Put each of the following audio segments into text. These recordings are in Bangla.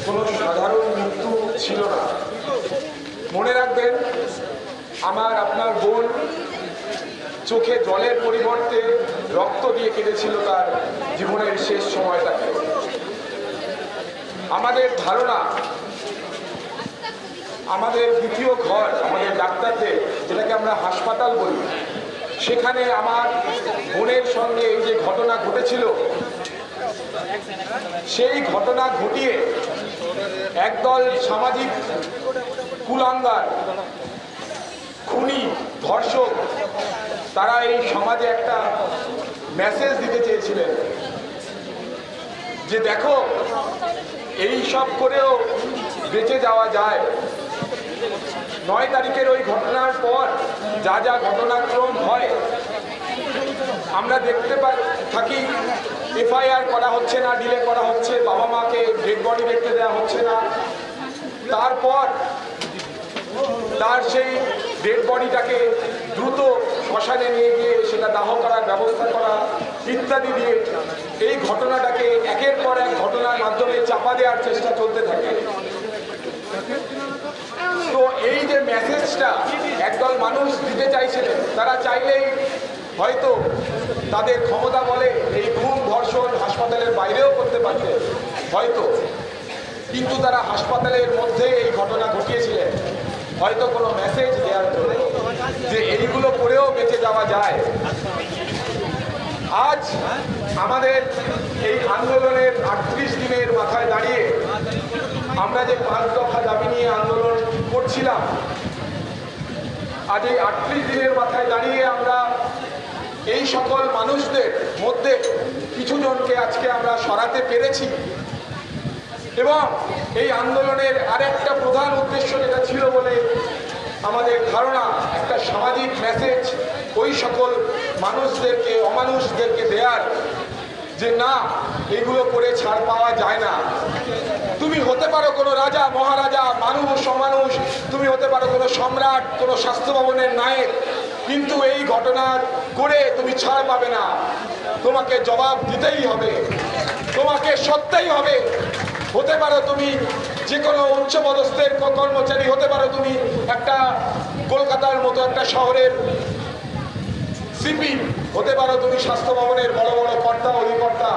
কোনো সাধারণ মৃত্যু ছিল না। মনে রাখবেন, আমার আপনার বোন চোখে জলের পরিবর্তে রক্ত দিয়ে কেটেছিল তার জীবনের শেষ সময়টাকে। আমাদের ধারণা, আমাদের দ্বিতীয় ঘর, আমাদের ডাক্তারদের, যেটাকে আমরা হাসপাতাল বলি, সেখানে আমার বোনের সঙ্গে এই যে ঘটনা ঘটেছিল, সেই ঘটনা ঘটিয়ে একদল সামাজিক কুলাঙ্গার, খুনি, ধর্ষক, তারা এই সমাজে একটা মেসেজ দিতে চেয়েছিলেন যে দেখো, এই সব করেও বেঁচে যাওয়া যায়। 9 তারিখের ওই ঘটনার পর যা যা ঘটনাক্রম হয় আমরা দেখতে থাকি। এফআইআর করা হচ্ছে না, ডিলে করা হচ্ছে, বাবা মাকে ডেড বডি দেখতে দেওয়া হচ্ছে না। তারপর তার সেই ডেড বডিটাকে দ্রুত শ্মশানে নিয়ে গিয়ে সেটা দাহ করার ব্যবস্থা করা ইত্যাদি দিয়ে এই ঘটনাটাকে একের পর এক ঘটনার মাধ্যমে চাপা দেওয়ার চেষ্টা চলতে থাকে। তো এই যে মেসেজটা একদল মানুষ দিতে চাইছিলেন, তারা চাইলেই হয়তো তাদের ক্ষমতা বলে এই খুন, ধর্ষণ হাসপাতালের বাইরেও করতে পারতেন হয়তো, কিন্তু তারা হাসপাতালের মধ্যে এই ঘটনা ঘটিয়েছিলেন হয়তো কোনো মেসেজ দেওয়ার জন্য যে এইগুলো করেও বেঁচে যাওয়া যায়। আজ আমাদের এই আন্দোলনের 38 দিনের মাথায় দাঁড়িয়ে আমরা যে 5 দফা দাবি নিয়ে আন্দোলন করছিলাম, আজ এই 38 দিনের মাথায় দাঁড়িয়ে আমরা এই সকল মানুষদের মধ্যে কিছু জনকে আজকে আমরা সরাতে পেরেছি। এবং এই আন্দোলনের আরেকটা প্রধান উদ্দেশ্য যেটা ছিল বলে আমাদের ধারণা, একটা সামাজিক মেসেজ ওই সকল মানুষদেরকে, অমানুষদেরকে দেয়ার যে না, এগুলো করে ছাড় পাওয়া যায় না। তুমি হতে পারো কোনো রাজা, মহারাজা, মানুষ, অমানুষ, তুমি হতে পারো কোনো সম্রাট, কোনো স্বাস্থ্য ভবনের নায়ক, কিন্তু এই ঘটনা করে তুমি ছাড় পাবে না। তোমাকে জবাব দিতেই হবে, তোমাকে সত্যই হবে। হতে পারো তুমি যে কোনো উচ্চপদস্থের কর্মচারী, হতে পারো তুমি একটা কলকাতার মতো একটা শহরের সিপি, হতে পারো তুমি স্বাস্থ্য ভবনের বড় বড় কর্তা, অধিকর্তা,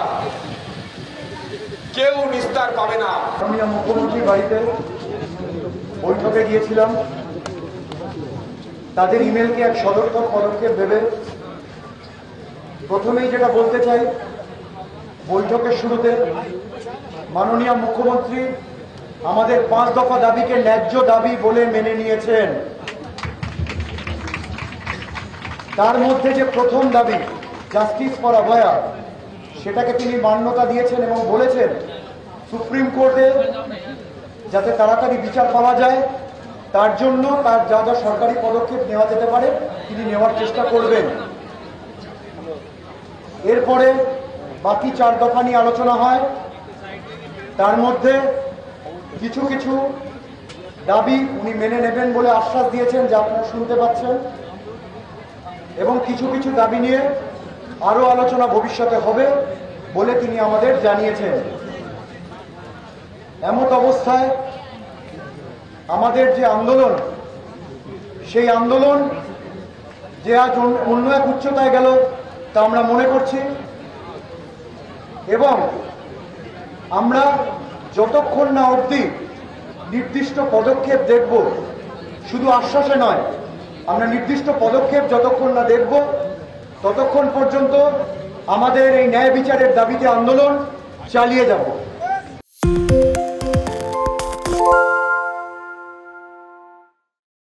কেউ নিস্তার পাবে না। আমি মুখ্যমন্ত্রীর বাড়িতে বৈঠকে গিয়েছিলাম। তাদের ইমেলকে এক সদর্থক পদক্ষেপ ভেবে প্রথমেই যেটা বলতে চাই, বৈঠকের শুরুতে মাননীয় মুখ্যমন্ত্রী আমাদের 5 দফা দাবিকে ন্যায্য দাবি বলে মেনে নিয়েছেন। তার মধ্যে যে প্রথম দাবি, জাস্টিস ফর অভয়া, সেটাকে তিনি মান্যতা দিয়েছেন এবং বলেছেন সুপ্রিম কোর্টে যাতে তাড়াতাড়ি বিচার পাওয়া যায়, তার জন্য তার যা যা সরকারি পদক্ষেপ নেওয়া যেতে পারে তিনি নেওয়ার চেষ্টা করবেন। এরপরে বাকি 4 দফা নিয়ে আলোচনা হয়। তার মধ্যে কিছু কিছু দাবি উনি মেনে নেবেন বলে আশ্বাস দিয়েছেন, যা আপনারা শুনতে পাচ্ছেন, এবং কিছু কিছু দাবি নিয়ে আরও আলোচনা ভবিষ্যতে হবে বলে তিনি আমাদের জানিয়েছেন। এমত অবস্থায় আমাদের যে আন্দোলন, সেই আন্দোলন যে আজ অন্য এক উচ্চতায় গেল তা আমরা মনে করছি। এবং আমরা যতক্ষণ না অবধি নির্দিষ্ট পদক্ষেপ দেখব, শুধু আশ্বাসে নয়, আমরা নির্দিষ্ট পদক্ষেপ যতক্ষণ না দেখব ততক্ষণ পর্যন্ত আমাদের এই ন্যায় বিচারের দাবিতে আন্দোলন চালিয়ে যাব।